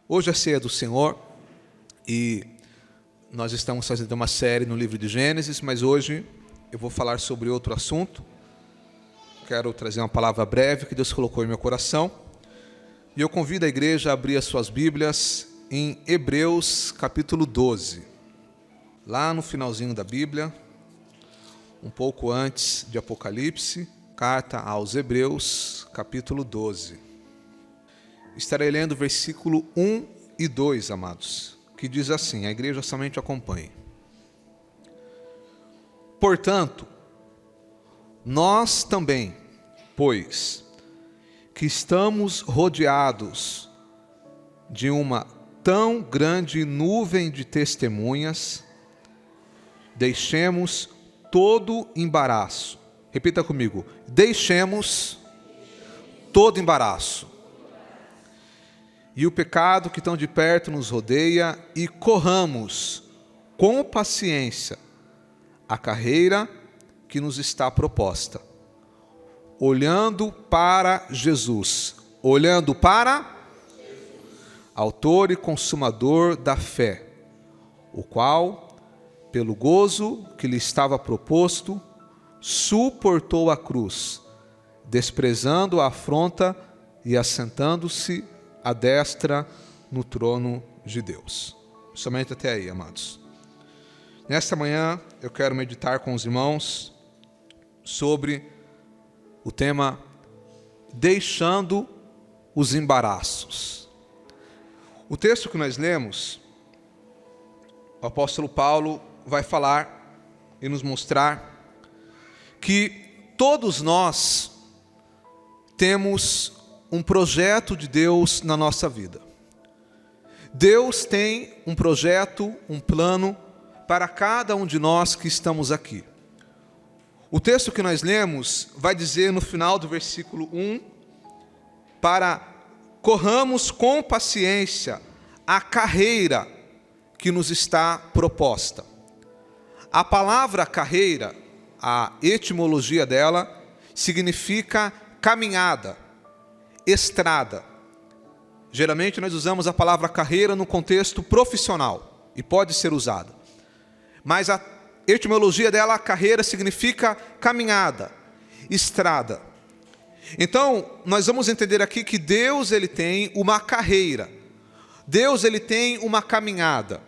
Hoje é a ceia do Senhor e nós estamos fazendo uma série no livro de Gênesis, mas hoje eu vou falar sobre outro assunto. Quero trazer uma palavra breve que Deus colocou em meu coração. E eu convido a igreja a abrir as suas Bíblias em Hebreus capítulo 12. Lá no finalzinho da Bíblia, um pouco antes de Apocalipse, carta aos Hebreus capítulo 12. Estarei lendo o versículo 1 e 2, amados, que diz assim, a igreja somente acompanhe. Portanto, nós também, pois, que estamos rodeados de uma tão grande nuvem de testemunhas, deixemos todo embaraço. Repita comigo, deixemos todo embaraço. E o pecado que tão de perto nos rodeia, e corramos com paciência a carreira que nos está proposta, olhando para Jesus, olhando para autor e consumador da fé, o qual, pelo gozo que lhe estava proposto, suportou a cruz, desprezando a afronta e assentando-se à destra no trono de Deus. Somente até aí, amados. Nesta manhã eu quero meditar com os irmãos sobre o tema deixando os embaraços. O texto que nós lemos, o apóstolo Paulo vai falar e nos mostrar que todos nós temos um projeto de Deus na nossa vida. Deus tem um projeto, um plano para cada um de nós que estamos aqui. O texto que nós lemos vai dizer no final do versículo 1, para corramos com paciência a carreira que nos está proposta. A palavra carreira, a etimologia dela, significa caminhada, estrada. Geralmente nós usamos a palavra carreira no contexto profissional, e pode ser usada. Mas a etimologia dela, carreira, significa caminhada, estrada. Então, nós vamos entender aqui que Deus ele tem uma carreira. Deus ele tem uma caminhada.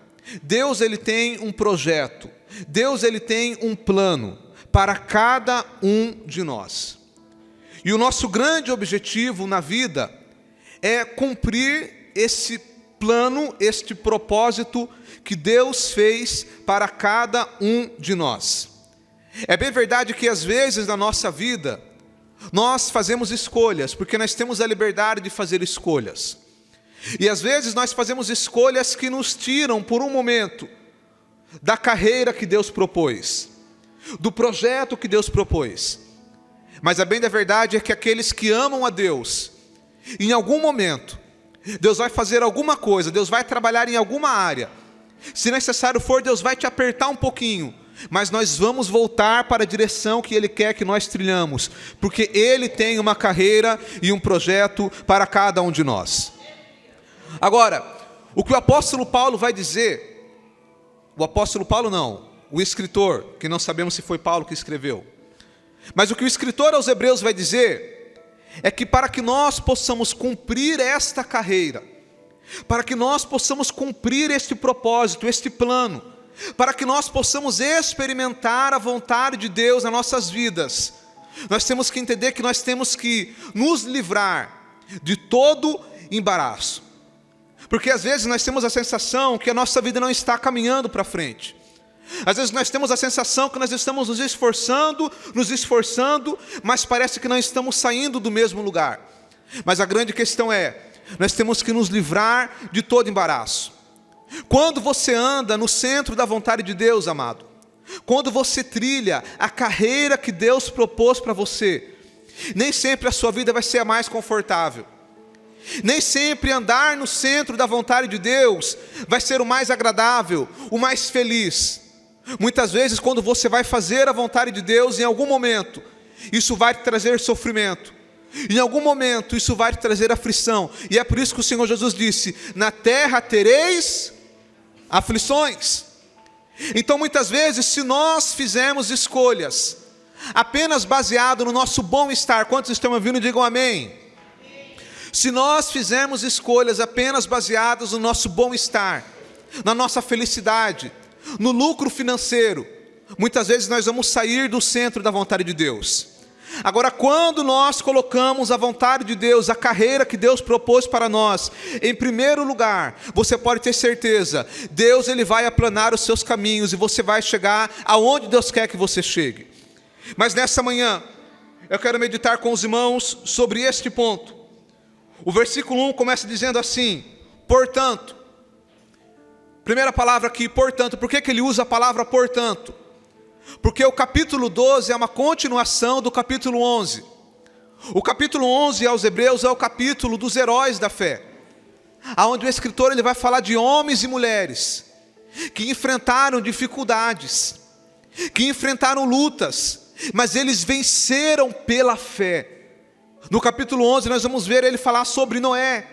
Deus ele tem um projeto. Deus ele tem um plano para cada um de nós. E o nosso grande objetivo na vida é cumprir esse plano, este propósito que Deus fez para cada um de nós. É bem verdade que às vezes na nossa vida nós fazemos escolhas, porque nós temos a liberdade de fazer escolhas. E às vezes nós fazemos escolhas que nos tiram por um momento da carreira que Deus propôs, do projeto que Deus propôs. Mas a bem da verdade é que aqueles que amam a Deus, em algum momento, Deus vai fazer alguma coisa, Deus vai trabalhar em alguma área. Se necessário for, Deus vai te apertar um pouquinho, mas nós vamos voltar para a direção que Ele quer que nós trilhamos, porque Ele tem uma carreira e um projeto para cada um de nós. Agora, o que o apóstolo Paulo vai dizer, o apóstolo Paulo não, o escritor, que não sabemos se foi Paulo que escreveu, mas o que o escritor aos Hebreus vai dizer é que para que nós possamos cumprir esta carreira, para que nós possamos cumprir este propósito, este plano, para que nós possamos experimentar a vontade de Deus nas nossas vidas, nós temos que entender que nós temos que nos livrar de todo embaraço. Porque às vezes nós temos a sensação que a nossa vida não está caminhando para frente. Às vezes nós temos a sensação que nós estamos nos esforçando, mas parece que não estamos saindo do mesmo lugar. Mas a grande questão é, nós temos que nos livrar de todo embaraço. Quando você anda no centro da vontade de Deus, amado, quando você trilha a carreira que Deus propôs para você, nem sempre a sua vida vai ser a mais confortável. Nem sempre andar no centro da vontade de Deus vai ser o mais agradável, o mais feliz. Muitas vezes, quando você vai fazer a vontade de Deus, em algum momento, isso vai te trazer sofrimento. Em algum momento isso vai te trazer aflição. E é por isso que o Senhor Jesus disse: na terra tereis aflições. Então muitas vezes, se nós fizermos escolhas apenas baseado no nosso bom-estar, quantos estão ouvindo, digam amém. Se nós fizermos escolhas apenas baseadas no nosso bom-estar, na nossa felicidade, no lucro financeiro, muitas vezes nós vamos sair do centro da vontade de Deus. Agora, quando nós colocamos a vontade de Deus, a carreira que Deus propôs para nós, em primeiro lugar, você pode ter certeza, Deus ele vai aplanar os seus caminhos e você vai chegar aonde Deus quer que você chegue. Mas nessa manhã, eu quero meditar com os irmãos sobre este ponto. O versículo 1 começa dizendo assim: portanto. Primeira palavra aqui, portanto. Por que ele usa a palavra portanto? Porque o capítulo 12 é uma continuação do capítulo 11. O capítulo 11 aos Hebreus é o capítulo dos heróis da fé, onde o escritor ele vai falar de homens e mulheres que enfrentaram dificuldades, que enfrentaram lutas, mas eles venceram pela fé. No capítulo 11 nós vamos ver ele falar sobre Noé,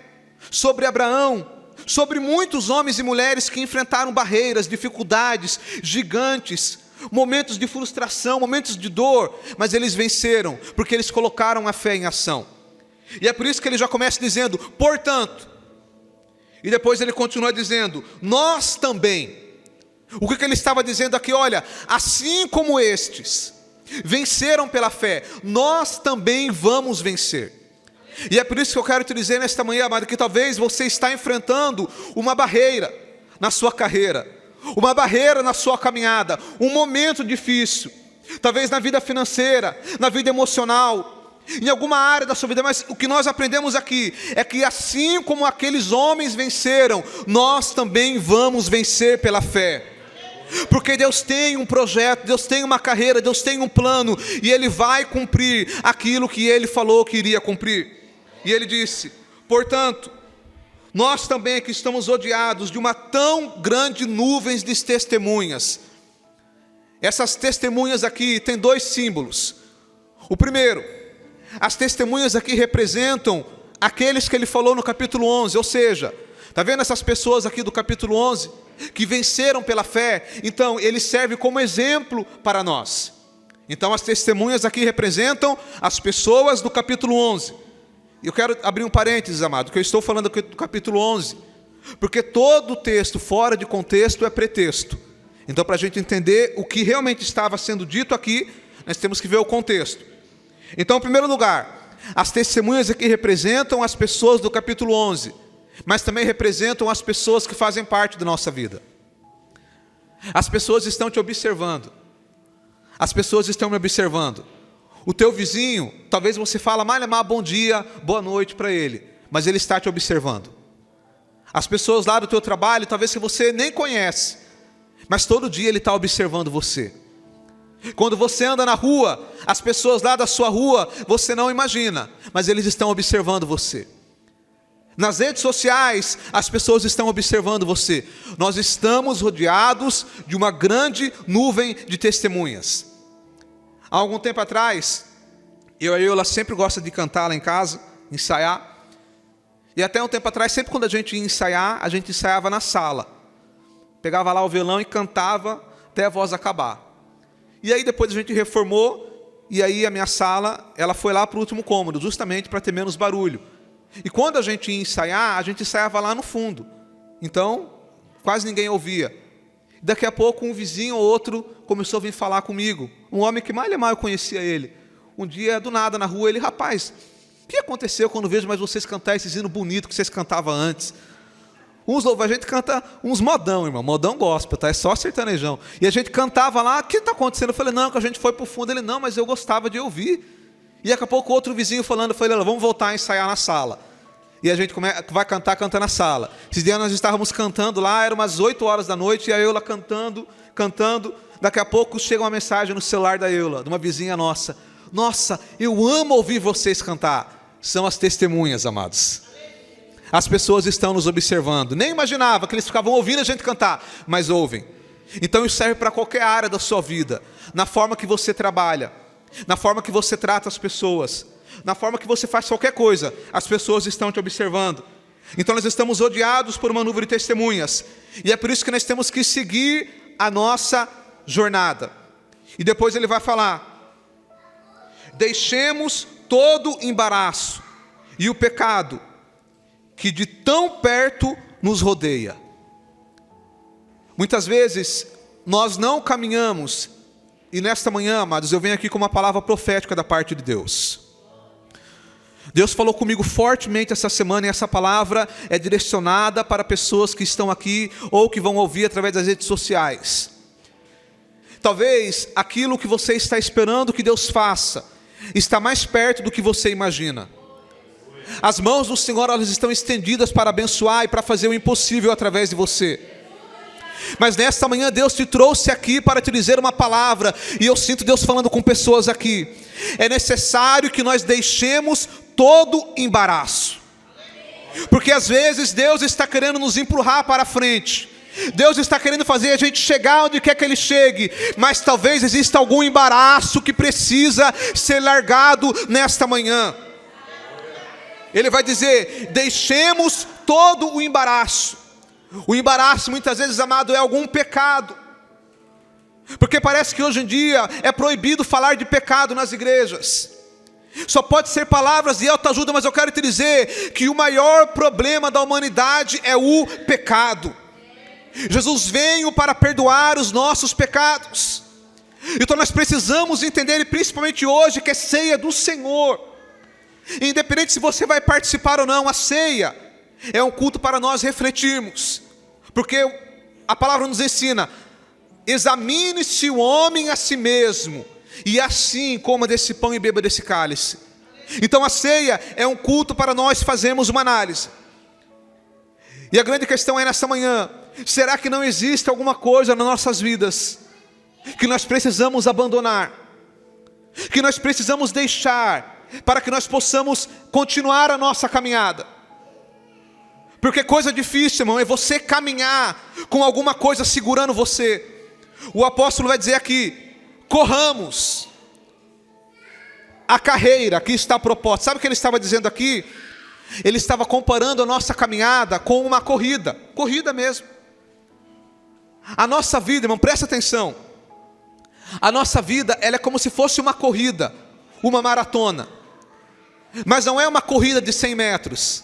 sobre Abraão, sobre muitos homens e mulheres que enfrentaram barreiras, dificuldades, gigantes, momentos de frustração, momentos de dor, mas eles venceram, porque eles colocaram a fé em ação. E é por isso que ele já começa dizendo, portanto, e depois ele continua dizendo, nós também. O que ele estava dizendo aqui? Olha, assim como estes venceram pela fé, nós também vamos vencer. E é por isso que eu quero te dizer nesta manhã, amado, que talvez você está enfrentando uma barreira na sua carreira, uma barreira na sua caminhada, um momento difícil, talvez na vida financeira, na vida emocional, em alguma área da sua vida, mas o que nós aprendemos aqui é que assim como aqueles homens venceram, nós também vamos vencer pela fé. Porque Deus tem um projeto, Deus tem uma carreira, Deus tem um plano, e Ele vai cumprir aquilo que Ele falou que iria cumprir. E Ele disse, portanto, nós também que estamos rodeados de uma tão grande nuvem de testemunhas. Essas testemunhas aqui têm dois símbolos. O primeiro, as testemunhas aqui representam aqueles que Ele falou no capítulo 11, ou seja, está vendo essas pessoas aqui do capítulo 11, que venceram pela fé? Então, ele serve como exemplo para nós. Então, as testemunhas aqui representam as pessoas do capítulo 11. E eu quero abrir um parênteses, amado, que eu estou falando aqui do capítulo 11, porque todo texto fora de contexto é pretexto. Então, para a gente entender o que realmente estava sendo dito aqui, nós temos que ver o contexto. Então, em primeiro lugar, as testemunhas aqui representam as pessoas do capítulo 11, mas também representam as pessoas que fazem parte da nossa vida. As pessoas estão te observando. As pessoas estão me observando. O teu vizinho, talvez você fala, Malemar, bom dia, boa noite para ele, mas ele está te observando. As pessoas lá do teu trabalho, talvez que você nem conhece, mas todo dia ele está observando você. Quando você anda na rua, as pessoas lá da sua rua, você não imagina, mas eles estão observando você. Nas redes sociais, as pessoas estão observando você. Nós estamos rodeados de uma grande nuvem de testemunhas. Há algum tempo atrás, ela sempre gosta de cantar lá em casa, ensaiar. E até um tempo atrás, sempre quando a gente ia ensaiar, a gente ensaiava na sala. Pegava lá o violão e cantava até a voz acabar. E aí depois a gente reformou, e aí a minha sala, ela foi lá para o último cômodo, justamente para ter menos barulho. E quando a gente ia ensaiar, a gente ensaiava lá no fundo. Então, quase ninguém ouvia. Daqui a pouco, um vizinho ou outro começou a vir falar comigo. Um homem que mal eu conhecia ele. Um dia, do nada, na rua, ele, rapaz, o que aconteceu quando vejo mais vocês cantar esses hinos bonitos que vocês cantavam antes? A gente canta uns modão, irmão, modão gospel, tá? É só sertanejão. E a gente cantava lá, o que está acontecendo? Eu falei, não, que a gente foi para o fundo. Ele, não, mas eu gostava de ouvir. E daqui a pouco outro vizinho falando, eu falei, vamos voltar a ensaiar na sala. E a gente vai cantar, canta na sala. Esses dias nós estávamos cantando lá, era umas 8 horas da noite, e a Eula cantando. Daqui a pouco chega uma mensagem no celular da Eula, de uma vizinha nossa. Nossa, eu amo ouvir vocês cantar. São as testemunhas, amados. As pessoas estão nos observando. Nem imaginava que eles ficavam ouvindo a gente cantar, mas ouvem. Então isso serve para qualquer área da sua vida. Na forma que você trabalha, na forma que você trata as pessoas, na forma que você faz qualquer coisa, as pessoas estão te observando. Então nós estamos rodeados por uma nuvem de testemunhas. E é por isso que nós temos que seguir a nossa jornada. E depois ele vai falar: deixemos todo embaraço e o pecado que de tão perto nos rodeia. Muitas vezes nós não caminhamos, e nesta manhã, amados, eu venho aqui com uma palavra profética da parte de Deus. Deus falou comigo fortemente essa semana, e essa palavra é direcionada para pessoas que estão aqui ou que vão ouvir através das redes sociais. Talvez aquilo que você está esperando que Deus faça está mais perto do que você imagina. As mãos do Senhor, elas estão estendidas para abençoar e para fazer o impossível através de você. Mas nesta manhã Deus te trouxe aqui para te dizer uma palavra, e eu sinto Deus falando com pessoas aqui. É necessário que nós deixemos todo embaraço, porque às vezes Deus está querendo nos empurrar para frente, Deus está querendo fazer a gente chegar onde quer que Ele chegue, mas talvez exista algum embaraço que precisa ser largado nesta manhã. Ele vai dizer: deixemos todo o embaraço. O embaraço muitas vezes, amado, é algum pecado, porque parece que hoje em dia é proibido falar de pecado nas igrejas. Só pode ser palavras de autoajuda, mas eu quero te dizer que o maior problema da humanidade é o pecado. Jesus veio para perdoar os nossos pecados. Então nós precisamos entender, e principalmente hoje, que é ceia do Senhor. Independente se você vai participar ou não, a ceia é um culto para nós refletirmos. Porque a palavra nos ensina: examine-se o homem a si mesmo, e assim coma desse pão e beba desse cálice. Então a ceia é um culto para nós fazermos uma análise. E a grande questão é nessa manhã: será que não existe alguma coisa nas nossas vidas que nós precisamos abandonar, que nós precisamos deixar, para que nós possamos continuar a nossa caminhada? Porque coisa difícil, irmão, é você caminhar com alguma coisa segurando você. O apóstolo vai dizer aqui: corramos a carreira que está proposta. Sabe o que ele estava dizendo aqui? Ele estava comparando a nossa caminhada com uma corrida mesmo. A nossa vida, irmão, presta atenção, a nossa vida, ela é como se fosse uma corrida, uma maratona. Mas não é uma corrida de 100 metros.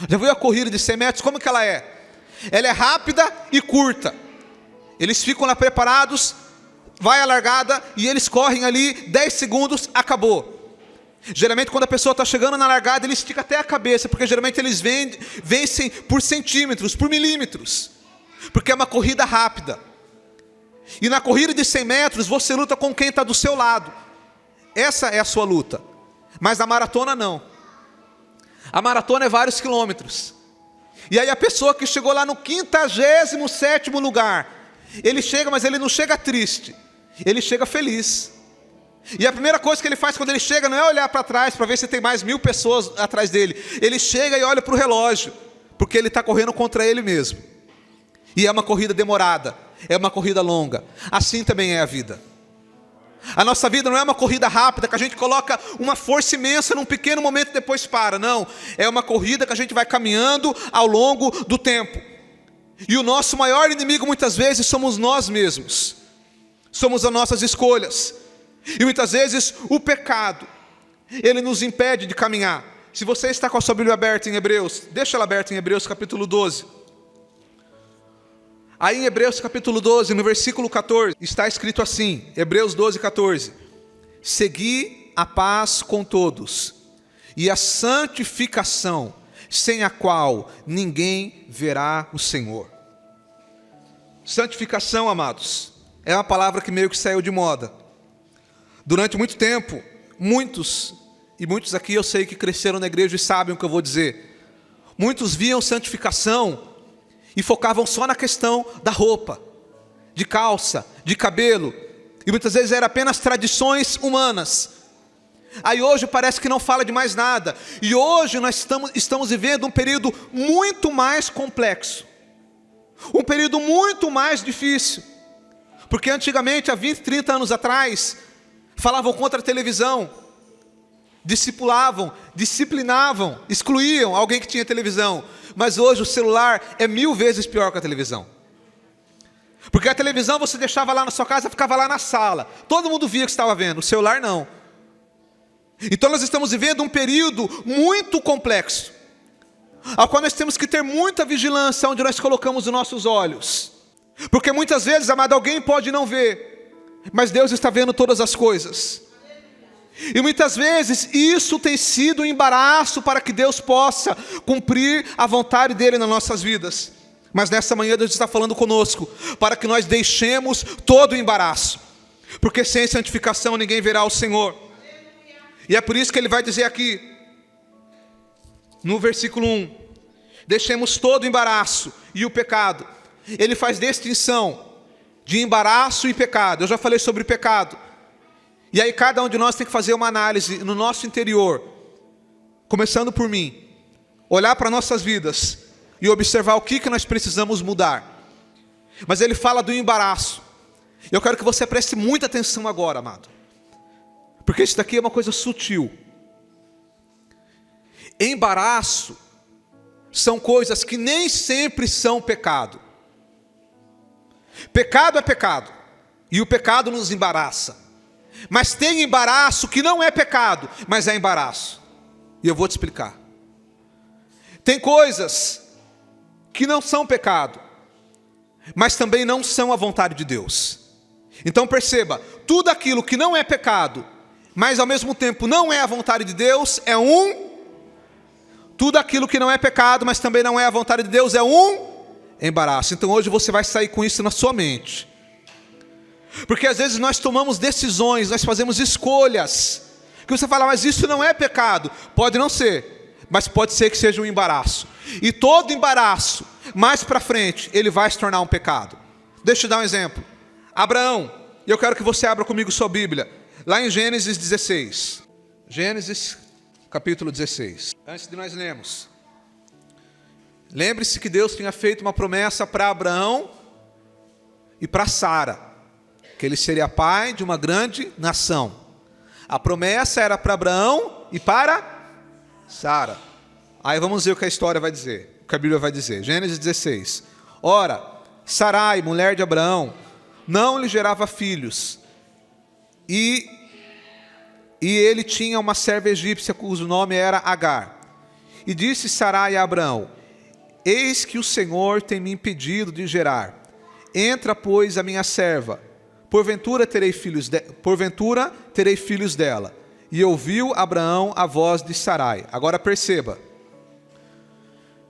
Já viu a corrida de 100 metros? Como que ela é? Ela é rápida e curta. Eles ficam lá preparados, vai a largada e eles correm ali 10 segundos, acabou. Geralmente quando a pessoa está chegando na largada, ele estica até a cabeça, porque geralmente eles vencem por centímetros, por milímetros, porque é uma corrida rápida. E na corrida de 100 metros, você luta com quem está do seu lado. Essa é a sua luta. Mas a maratona não. A maratona é vários quilômetros. E aí a pessoa que chegou lá no 57º lugar, ele chega, mas ele não chega triste, ele chega feliz. E a primeira coisa que ele faz quando ele chega não é olhar para trás para ver se tem mais 1000 pessoas atrás dele. Ele chega e olha para o relógio, porque ele está correndo contra ele mesmo. E é uma corrida demorada, é uma corrida longa. Assim também é a vida. A nossa vida não é uma corrida rápida, que a gente coloca uma força imensa num pequeno momento e depois para. Não, é uma corrida que a gente vai caminhando ao longo do tempo. E o nosso maior inimigo muitas vezes somos nós mesmos. Somos as nossas escolhas. E muitas vezes o pecado, ele nos impede de caminhar. Se você está com a sua Bíblia aberta em Hebreus, deixa ela aberta em Hebreus capítulo 12. Aí em Hebreus capítulo 12, no versículo 14, está escrito assim, Hebreus 12, 14: segui a paz com todos, e a santificação, sem a qual ninguém verá o Senhor. Santificação, amados, é uma palavra que meio que saiu de moda. Durante muito tempo, muitos aqui eu sei que cresceram na igreja e sabem o que eu vou dizer. Muitos viam santificação e focavam só na questão da roupa, de calça, de cabelo. E muitas vezes eram apenas tradições humanas. Aí hoje parece que não fala de mais nada. E hoje nós estamos vivendo um período muito mais complexo. Um período muito mais difícil. Porque antigamente, há 20, 30 anos atrás, falavam contra a televisão. discipulavam, disciplinavam, excluíam alguém que tinha televisão. Mas hoje o celular é 1000 vezes pior que a televisão. Porque a televisão você deixava lá na sua casa, ficava lá na sala. Todo mundo via o que estava vendo, o celular não. Então nós estamos vivendo um período muito complexo, ao qual nós temos que ter muita vigilância onde nós colocamos os nossos olhos. Porque muitas vezes, amado, alguém pode não ver, mas Deus está vendo todas as coisas. E muitas vezes isso tem sido um embaraço para que Deus possa cumprir a vontade dEle nas nossas vidas. Mas nessa manhã Deus está falando conosco, para que nós deixemos todo o embaraço. Porque sem santificação ninguém verá o Senhor. E é por isso que Ele vai dizer aqui, no versículo 1, deixemos todo o embaraço e o pecado. Ele faz distinção de embaraço e pecado. Eu já falei sobre pecado. E aí cada um de nós tem que fazer uma análise no nosso interior, começando por mim, olhar para nossas vidas e observar o que nós precisamos mudar. Mas ele fala do embaraço. Eu quero que você preste muita atenção agora, amado, porque isso daqui é uma coisa sutil. Embaraço são coisas que nem sempre são pecado. Pecado é pecado, e o pecado nos embaraça. Mas tem embaraço que não é pecado, mas é embaraço. E eu vou te explicar. Tem coisas que não são pecado, mas também não são a vontade de Deus. Então perceba, tudo aquilo que não é pecado, mas ao mesmo tempo não é a vontade de Deus, é tudo aquilo que não é pecado, mas também não é a vontade de Deus, é embaraço. Então hoje você vai sair com isso na sua mente. Porque às vezes nós tomamos decisões, nós fazemos escolhas, que você fala, mas isso não é pecado. Pode não ser, mas pode ser que seja um embaraço. E todo embaraço, mais para frente, ele vai se tornar um pecado. Deixa eu te dar um exemplo. Abraão, eu quero que você abra comigo sua Bíblia, lá em Gênesis 16. Gênesis, capítulo 16. Antes de nós lermos, lembre-se que Deus tinha feito uma promessa para Abraão e para Sara, que ele seria pai de uma grande nação. A promessa era para Abraão e para Sara. Aí vamos ver o que a história vai dizer, o que a Bíblia vai dizer. Gênesis 16. Ora, Sarai, mulher de Abraão, não lhe gerava filhos, e ele tinha uma serva egípcia cujo nome era Agar. E disse Sarai a Abraão: eis que o Senhor tem me impedido de gerar. Entra, pois, a minha serva, porventura terei filhos dela. E ouviu Abraão a voz de Sarai. Agora perceba,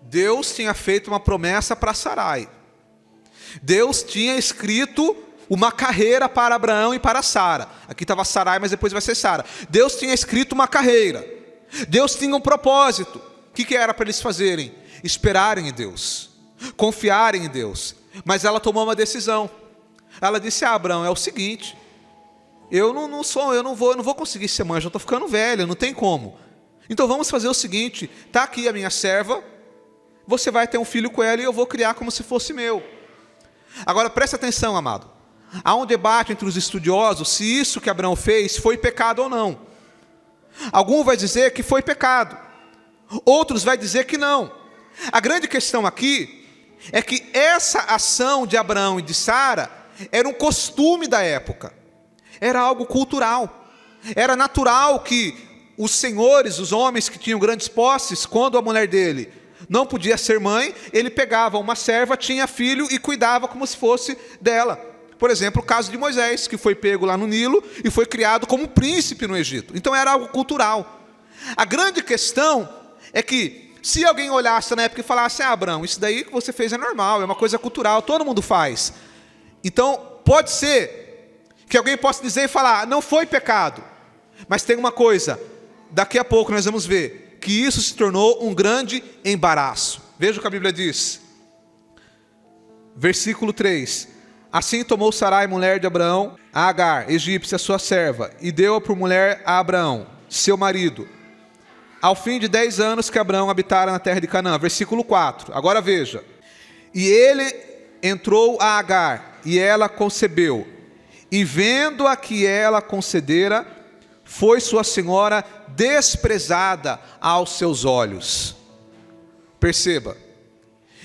Deus tinha feito uma promessa para Sarai. Deus tinha escrito uma carreira para Abraão e para Sara. Aqui estava Sarai, mas depois vai ser Sara. Deus tinha escrito uma carreira. Deus tinha um propósito. O que era para eles fazerem? Esperarem em Deus, confiarem em Deus. Mas ela tomou uma decisão. Ela disse a Abraão: é o seguinte, eu não vou conseguir ser mãe, eu estou ficando velha, não tem como. Então vamos fazer o seguinte, está aqui a minha serva, você vai ter um filho com ela e eu vou criar como se fosse meu. Agora preste atenção, amado. Há um debate entre os estudiosos se isso que Abraão fez foi pecado ou não. Algum vai dizer que foi pecado, outros vai dizer que não. A grande questão aqui é que essa ação de Abraão e de Sara era um costume da época, era algo cultural, era natural que os senhores, os homens que tinham grandes posses, quando a mulher dele não podia ser mãe, ele pegava uma serva, tinha filho e cuidava como se fosse dela. Por exemplo, o caso de Moisés, que foi pego lá no Nilo e foi criado como príncipe no Egito. Então era algo cultural. A grande questão é que se alguém olhasse na época e falasse: Abraão, isso daí que você fez é normal, é uma coisa cultural, todo mundo faz. Então pode ser que alguém possa dizer e falar: não foi pecado. Mas tem uma coisa, daqui a pouco nós vamos ver que isso se tornou um grande embaraço. Veja o que a Bíblia diz. Versículo 3. Assim tomou Sarai, mulher de Abraão, a Agar, egípcia, sua serva, e deu-a por mulher a Abraão, seu marido, ao fim de 10 anos que Abraão habitara na terra de Canaã. Versículo 4, agora veja. E ele entrou a Agar, e ela concebeu, e vendo-a que ela concedera, foi sua senhora desprezada aos seus olhos. Perceba,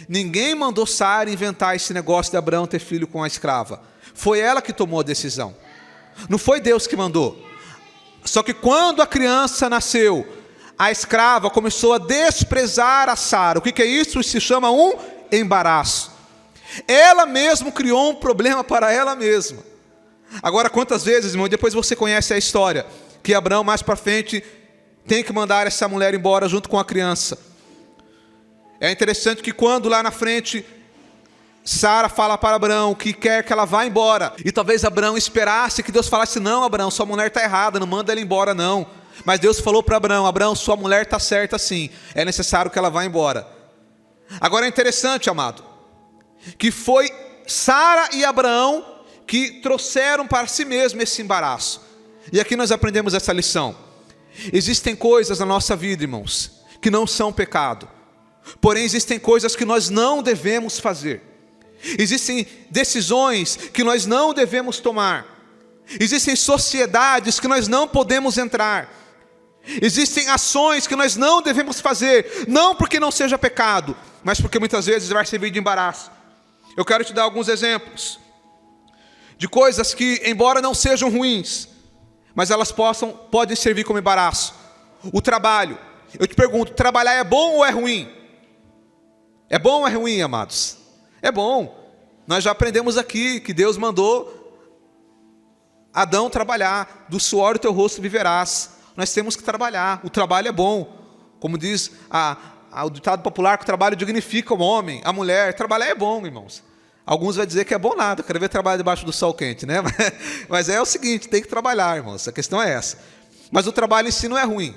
ninguém mandou Sara inventar esse negócio de Abraão ter filho com a escrava. Foi ela que tomou a decisão. Não foi Deus que mandou. Só que quando a criança nasceu, a escrava começou a desprezar a Sara. O que é isso? Isso se chama um embaraço. Ela mesma criou um problema para ela mesma. Agora, quantas vezes, irmão, depois você conhece a história, que Abraão mais para frente tem que mandar essa mulher embora junto com a criança. É interessante que quando lá na frente Sara fala para Abraão que quer que ela vá embora, e talvez Abraão esperasse que Deus falasse: não, Abraão, sua mulher está errada, não manda ela embora não. Mas Deus falou para Abraão: Abraão, sua mulher está certa sim, é necessário que ela vá embora. Agora é interessante, amado, que foi Sara e Abraão que trouxeram para si mesmo esse embaraço. E aqui nós aprendemos essa lição. Existem coisas na nossa vida, irmãos, que não são pecado, porém existem coisas que nós não devemos fazer. Existem decisões que nós não devemos tomar. Existem sociedades que nós não podemos entrar. Existem ações que nós não devemos fazer, não porque não seja pecado, mas porque muitas vezes vai servir de embaraço. Eu quero te dar alguns exemplos de coisas que, embora não sejam ruins, mas elas podem servir como embaraço. O trabalho. Eu te pergunto, trabalhar é bom ou é ruim? É bom ou é ruim, amados? É bom. Nós já aprendemos aqui que Deus mandou Adão trabalhar. Do suor do teu rosto viverás. Nós temos que trabalhar. O trabalho é bom. Como diz o ditado popular, que o trabalho dignifica o homem, a mulher. Trabalhar é bom, irmãos. Alguns vão dizer que é bom nada, quero ver trabalhar debaixo do sol quente, né? Mas é o seguinte, tem que trabalhar, irmãos. A questão é essa. Mas o trabalho em si não é ruim.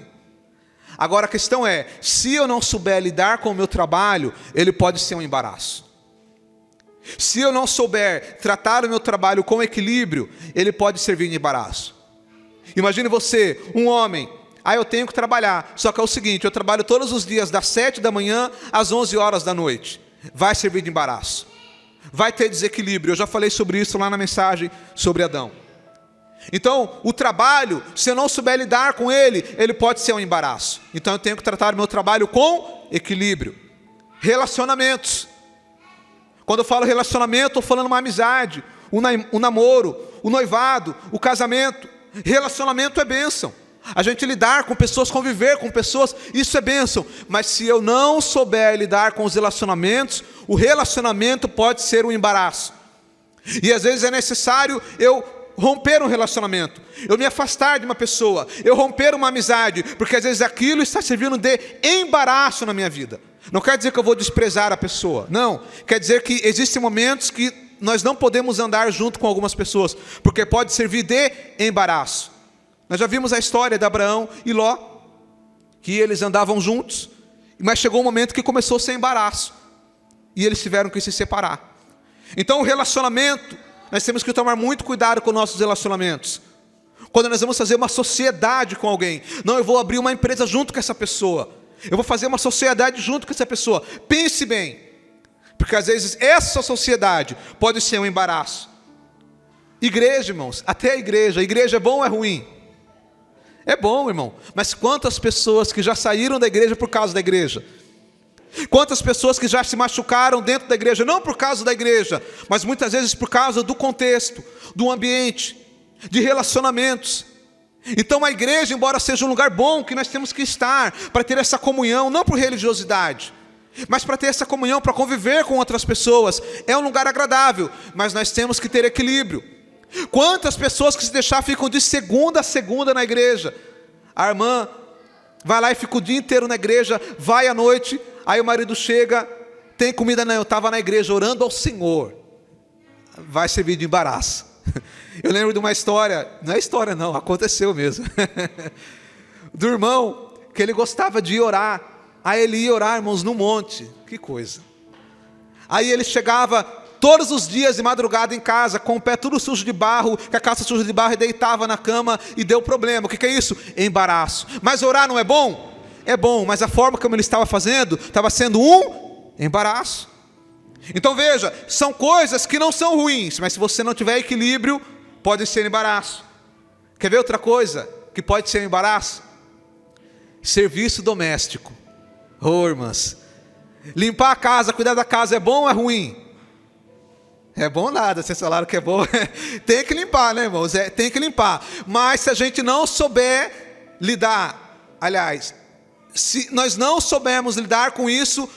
Agora a questão é, se eu não souber lidar com o meu trabalho, ele pode ser um embaraço. Se eu não souber tratar o meu trabalho com equilíbrio, ele pode servir de embaraço. Imagine você, um homem, eu tenho que trabalhar, só que é o seguinte, eu trabalho todos os dias das 7 da manhã às 11 horas da noite. Vai servir de embaraço. Vai ter desequilíbrio. Eu já falei sobre isso lá na mensagem sobre Adão. Então, o trabalho, se eu não souber lidar com ele, ele pode ser um embaraço. Então eu tenho que tratar o meu trabalho com equilíbrio. Relacionamentos. Quando eu falo relacionamento, estou falando uma amizade, um namoro, o noivado, o casamento. Relacionamento é bênção. A gente lidar com pessoas, conviver com pessoas, isso é bênção. Mas se eu não souber lidar com os relacionamentos, o relacionamento pode ser um embaraço. E às vezes é necessário eu romper um relacionamento, eu me afastar de uma pessoa, eu romper uma amizade, porque às vezes aquilo está servindo de embaraço na minha vida. Não quer dizer que eu vou desprezar a pessoa, não. Quer dizer que existem momentos que nós não podemos andar junto com algumas pessoas, porque pode servir de embaraço. Nós já vimos a história de Abraão e Ló, que eles andavam juntos, mas chegou um momento que começou a ser embaraço, e eles tiveram que se separar. Então o relacionamento, nós temos que tomar muito cuidado com nossos relacionamentos. Quando nós vamos fazer uma sociedade com alguém, não, eu vou abrir uma empresa junto com essa pessoa, eu vou fazer uma sociedade junto com essa pessoa. Pense bem, porque às vezes essa sociedade pode ser um embaraço. Igreja, irmãos, até a igreja é bom ou é ruim? É bom, irmão, mas quantas pessoas que já saíram da igreja por causa da igreja? Quantas pessoas que já se machucaram dentro da igreja, não por causa da igreja, mas muitas vezes por causa do contexto, do ambiente, de relacionamentos. Então a igreja, embora seja um lugar bom que nós temos que estar, para ter essa comunhão, não por religiosidade, mas para ter essa comunhão, para conviver com outras pessoas, é um lugar agradável, mas nós temos que ter equilíbrio. Quantas pessoas que se deixar ficam de segunda a segunda na igreja? A irmã vai lá e fica o dia inteiro na igreja, vai à noite, aí o marido chega, tem comida? Não, eu estava na igreja orando ao Senhor. Vai servir de embaraço. Eu lembro de uma história, não é história não, aconteceu mesmo, do irmão, que ele gostava de orar, aí ele ia orar, irmãos, no monte, que coisa. Aí ele chegava todos os dias de madrugada em casa, com o pé tudo sujo de barro, com a calça suja de barro, e deitava na cama e deu problema. O que é isso? Embaraço. Mas orar não é bom? É bom, mas a forma como ele estava fazendo, estava sendo um embaraço. Então veja, são coisas que não são ruins, mas se você não tiver equilíbrio, pode ser embaraço. Quer ver outra coisa? que pode ser um embaraço? Serviço doméstico. Ô, irmãs, limpar a casa, cuidar da casa é bom ou é ruim? É bom nada, vocês falaram que é bom. Tem que limpar, né, irmãos? Tem que limpar. Mas se a gente não souber lidar, aliás, se nós não soubermos lidar com isso,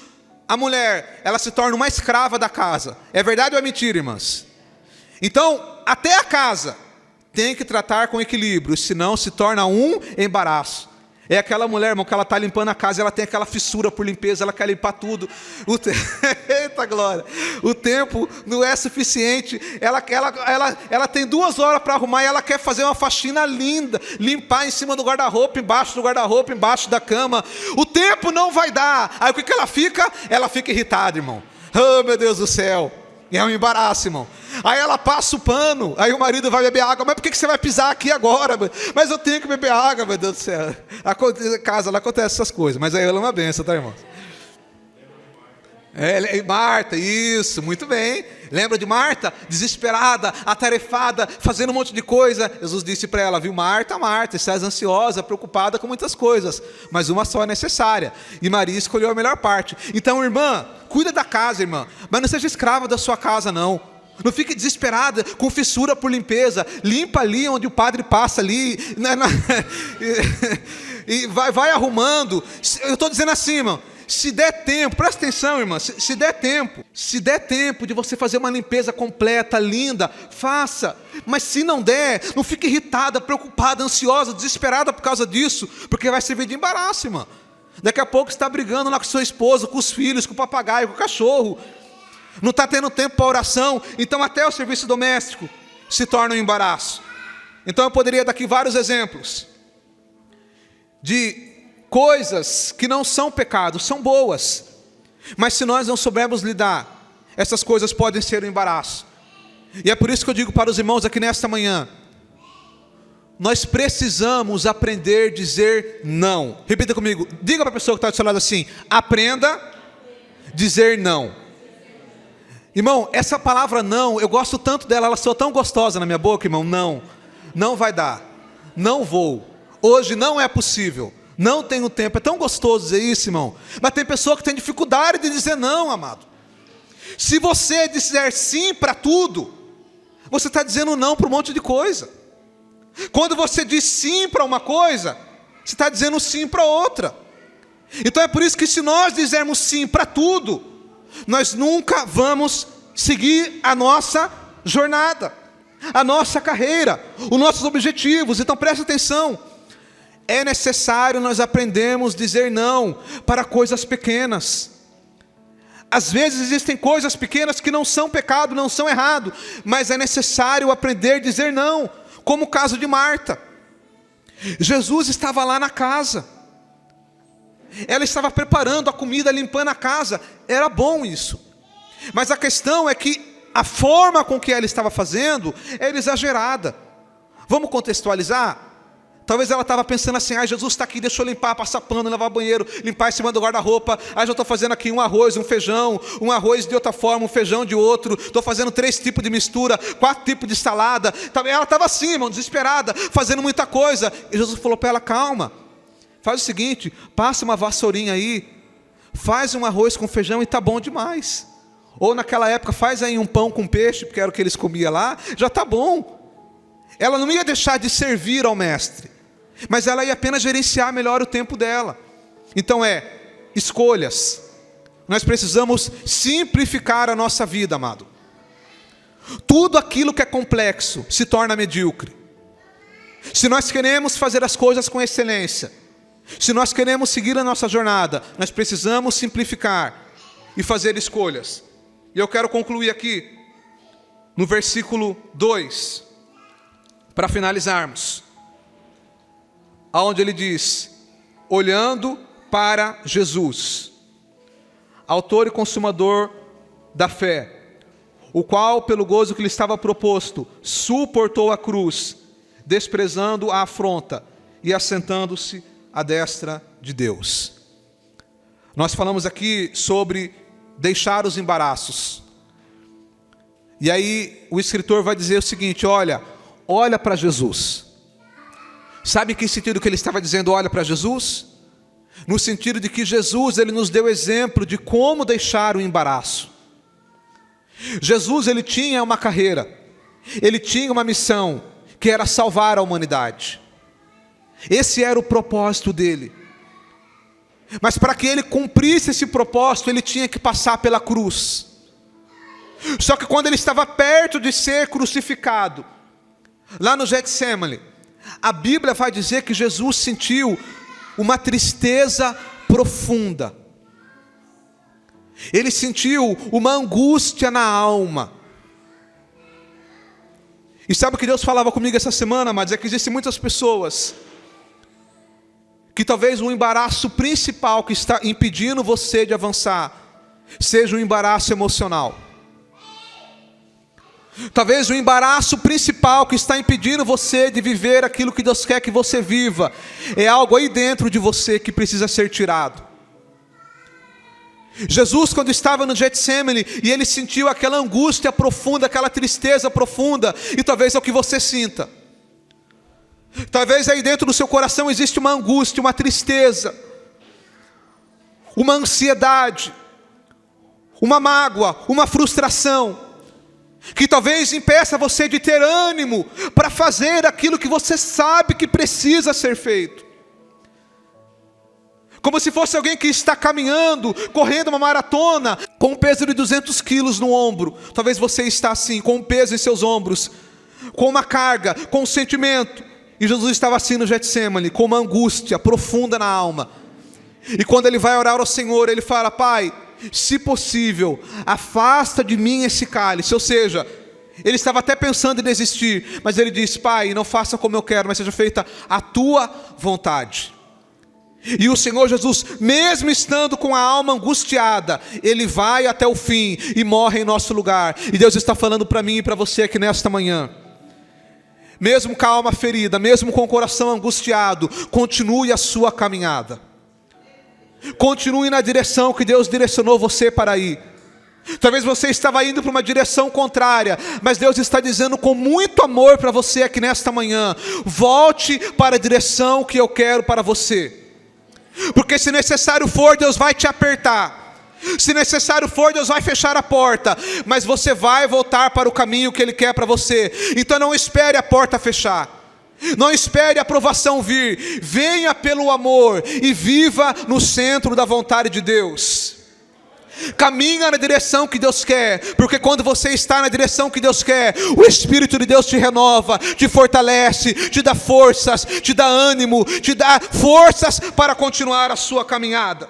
a mulher, ela se torna uma escrava da casa. É verdade ou é mentira, irmãs? Então, até a casa tem que tratar com equilíbrio, senão se torna um embaraço. É aquela mulher, irmão, que ela está limpando a casa, ela tem aquela fissura por limpeza, ela quer limpar tudo. Eita glória! O tempo não é suficiente. Ela tem 2 horas para arrumar e ela quer fazer uma faxina linda, limpar em cima do guarda-roupa, embaixo do guarda-roupa, embaixo da cama. O tempo não vai dar. Aí o que ela fica? Ela fica irritada, irmão. Oh, meu Deus do céu! É um embaraço, irmão. Aí ela passa o pano, aí o marido vai beber água. Mas por que você vai pisar aqui agora? Mas eu tenho que beber água, meu Deus do céu. A casa lá acontece essas coisas, mas aí ela é uma benção, tá, irmão? Marta, isso, muito bem. Lembra de Marta? Desesperada, atarefada, fazendo um monte de coisa. Jesus disse para ela, viu, Marta, Marta, estás ansiosa, preocupada com muitas coisas, mas uma só é necessária. E Maria escolheu a melhor parte. Então, irmã, cuida da casa, irmã, mas não seja escrava da sua casa, não. Não fique desesperada, com fissura por limpeza. Limpa ali onde o padre passa ali. E vai arrumando. Eu estou dizendo assim, irmão. Se der tempo, presta atenção, irmã, se der tempo de você fazer uma limpeza completa, linda, faça. Mas se não der, não fique irritada, preocupada, ansiosa, desesperada por causa disso, porque vai servir de embaraço, irmã. Daqui a pouco você está brigando lá com sua esposa, com os filhos, com o papagaio, com o cachorro. Não está tendo tempo para oração, então até o serviço doméstico se torna um embaraço. Então eu poderia dar aqui vários exemplos de coisas que não são pecados, são boas, mas se nós não soubermos lidar, essas coisas podem ser um embaraço. E é por isso que eu digo para os irmãos aqui nesta manhã, nós precisamos aprender a dizer não. Repita comigo, diga para a pessoa que está do seu lado assim, aprenda a dizer não. Irmão, essa palavra não, eu gosto tanto dela, ela soa tão gostosa na minha boca, irmão. Não vai dar, não vou, hoje não é possível, não tenho tempo. É tão gostoso dizer isso, irmão. Mas tem pessoa que tem dificuldade de dizer não, amado. Se você disser sim para tudo, você está dizendo não para um monte de coisa. Quando você diz sim para uma coisa, você está dizendo sim para outra. Então é por isso que se nós dizermos sim para tudo, nós nunca vamos seguir a nossa jornada, a nossa carreira, os nossos objetivos. Então preste atenção. É necessário nós aprendermos a dizer não para coisas pequenas. Às vezes existem coisas pequenas que não são pecado, não são errado, mas é necessário aprender a dizer não, como o caso de Marta. Jesus estava lá na casa, ela estava preparando a comida, limpando a casa, era bom isso, mas a questão é que a forma com que ela estava fazendo era exagerada. Vamos contextualizar? Talvez ela estava pensando assim, Jesus está aqui, deixa eu limpar, passar pano, lavar banheiro, limpar em cima do guarda-roupa. Já estou fazendo aqui um arroz, um feijão, um arroz de outra forma, um feijão de outro. Estou fazendo 3 tipos de mistura, 4 tipos de salada. Ela estava assim, irmão, desesperada, fazendo muita coisa. E Jesus falou para ela, calma, faz o seguinte, passa uma vassourinha aí, faz um arroz com feijão e está bom demais. Ou naquela época, faz aí um pão com peixe, porque era o que eles comiam lá, já está bom. Ela não ia deixar de servir ao mestre, mas ela ia apenas gerenciar melhor o tempo dela. Então escolhas. Nós precisamos simplificar a nossa vida, amado. Tudo aquilo que é complexo se torna medíocre. Se nós queremos fazer as coisas com excelência, se nós queremos seguir a nossa jornada, nós precisamos simplificar e fazer escolhas. E eu quero concluir aqui no versículo 2, para finalizarmos, aonde ele diz, olhando para Jesus, autor e consumador da fé, o qual, pelo gozo que lhe estava proposto, suportou a cruz, desprezando a afronta e assentando-se à destra de Deus. Nós falamos aqui sobre deixar os embaraços. E aí o escritor vai dizer o seguinte, olha para Jesus. Sabe em que sentido que ele estava dizendo olha para Jesus? No sentido de que Jesus, ele nos deu exemplo de como deixar o embaraço. Jesus, ele tinha uma carreira, ele tinha uma missão, que era salvar a humanidade. Esse era o propósito dele. Mas para que ele cumprisse esse propósito, ele tinha que passar pela cruz. Só que quando ele estava perto de ser crucificado, lá no Getsemane, a Bíblia vai dizer que Jesus sentiu uma tristeza profunda. Ele sentiu uma angústia na alma. E sabe o que Deus falava comigo essa semana, amados? É que existem muitas pessoas que talvez o embaraço principal que está impedindo você de avançar seja um embaraço emocional. Talvez o embaraço principal que está impedindo você de viver aquilo que Deus quer que você viva é algo aí dentro de você que precisa ser tirado. Jesus, quando estava no Getsemane e ele sentiu aquela angústia profunda, aquela tristeza profunda, e talvez é o que você sinta. Talvez aí dentro do seu coração existe uma angústia, uma tristeza, uma ansiedade, uma mágoa, uma frustração, que talvez impeça você de ter ânimo para fazer aquilo que você sabe que precisa ser feito. Como se fosse alguém que está caminhando, correndo uma maratona, com um peso de 200 quilos no ombro. Talvez você está assim, com um peso em seus ombros, com uma carga, com um sentimento. E Jesus estava assim no Getsemane, com uma angústia profunda na alma. E quando ele vai orar ao Senhor, ele fala: Pai, se possível, afasta de mim esse cálice. Ou seja, ele estava até pensando em desistir, mas ele diz: Pai, não faça como eu quero, mas seja feita a tua vontade. E o Senhor Jesus, mesmo estando com a alma angustiada, ele vai até o fim e morre em nosso lugar. E Deus está falando para mim e para você aqui nesta manhã: mesmo com a alma ferida, mesmo com o coração angustiado, continue a sua caminhada. Continue na direção que Deus direcionou você para ir. Talvez você estava indo para uma direção contrária, mas Deus está dizendo com muito amor para você aqui nesta manhã: volte para a direção que eu quero para você. Porque se necessário for, Deus vai te apertar. Se necessário for, Deus vai fechar a porta, mas você vai voltar para o caminho que Ele quer para você. Então não espere a porta fechar, não espere a aprovação vir. Venha pelo amor e viva no centro da vontade de Deus. Caminha na direção que Deus quer, porque quando você está na direção que Deus quer, o Espírito de Deus te renova, te fortalece, te dá forças, te dá ânimo, te dá forças para continuar a sua caminhada.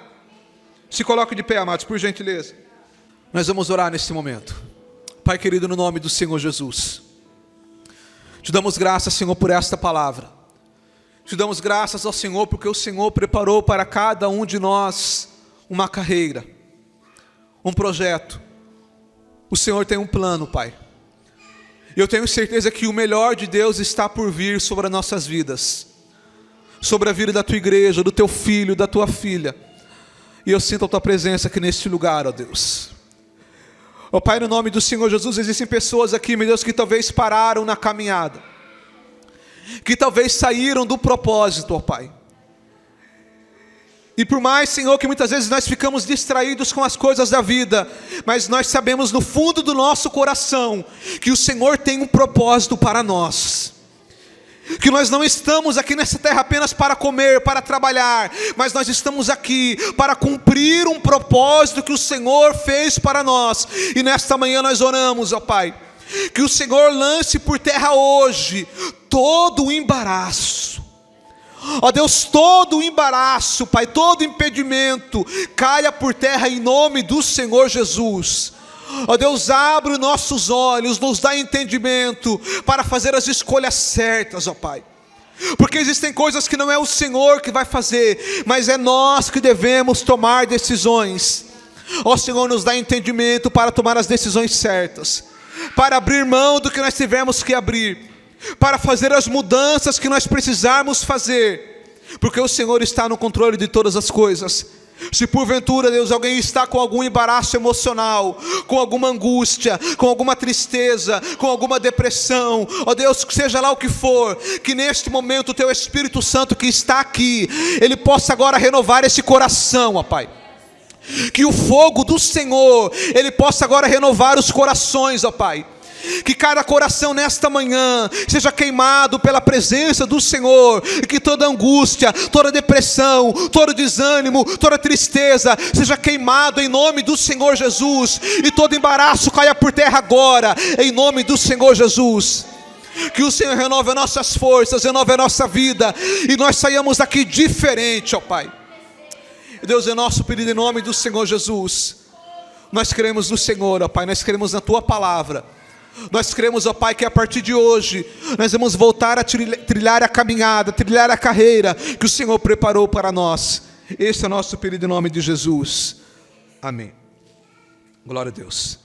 Se coloque de pé, amados, por gentileza. Nós vamos orar nesse momento. Pai querido, no nome do Senhor Jesus, te damos graças, Senhor, por esta palavra. Te damos graças ao Senhor, porque o Senhor preparou para cada um de nós uma carreira, um projeto. O Senhor tem um plano, Pai. E eu tenho certeza que o melhor de Deus está por vir sobre as nossas vidas, sobre a vida da tua igreja, do teu filho, da tua filha. E eu sinto a tua presença aqui neste lugar, ó Deus. Ó Pai, no nome do Senhor Jesus, existem pessoas aqui, meu Deus, que talvez pararam na caminhada, que talvez saíram do propósito, ó Pai. E por mais, Senhor, que muitas vezes nós ficamos distraídos com as coisas da vida, mas nós sabemos no fundo do nosso coração que o Senhor tem um propósito para nós. Que nós não estamos aqui nessa terra apenas para comer, para trabalhar, mas nós estamos aqui para cumprir um propósito que o Senhor fez para nós. E nesta manhã nós oramos, ó Pai, que o Senhor lance por terra hoje todo o embaraço. Ó Deus, todo o embaraço, Pai, todo impedimento, caia por terra em nome do Senhor Jesus. Ó Deus, abre os nossos olhos, nos dá entendimento para fazer as escolhas certas, ó Pai. Porque existem coisas que não é o Senhor que vai fazer, mas é nós que devemos tomar decisões. Ó Senhor, nos dá entendimento para tomar as decisões certas, para abrir mão do que nós tivermos que abrir, para fazer as mudanças que nós precisarmos fazer, porque o Senhor está no controle de todas as coisas. Se porventura, Deus, alguém está com algum embaraço emocional, com alguma angústia, com alguma tristeza, com alguma depressão, ó Deus, seja lá o que for, que neste momento o Teu Espírito Santo que está aqui, Ele possa agora renovar esse coração, ó Pai. Que o fogo do Senhor, Ele possa agora renovar os corações, ó Pai. Que cada coração nesta manhã seja queimado pela presença do Senhor, e que toda angústia, toda depressão, todo desânimo, toda tristeza seja queimado em nome do Senhor Jesus, e todo embaraço caia por terra agora, em nome do Senhor Jesus. Que o Senhor renove as nossas forças, renove a nossa vida, e nós saiamos daqui diferente, ó Pai. Deus, é nosso pedido em nome do Senhor Jesus. Nós cremos no Senhor, ó Pai, nós cremos na Tua palavra. Nós cremos, ó Pai, que a partir de hoje nós vamos voltar a trilhar a caminhada, trilhar a carreira que o Senhor preparou para nós. Esse é o nosso pedido em nome de Jesus. Amém. Glória a Deus.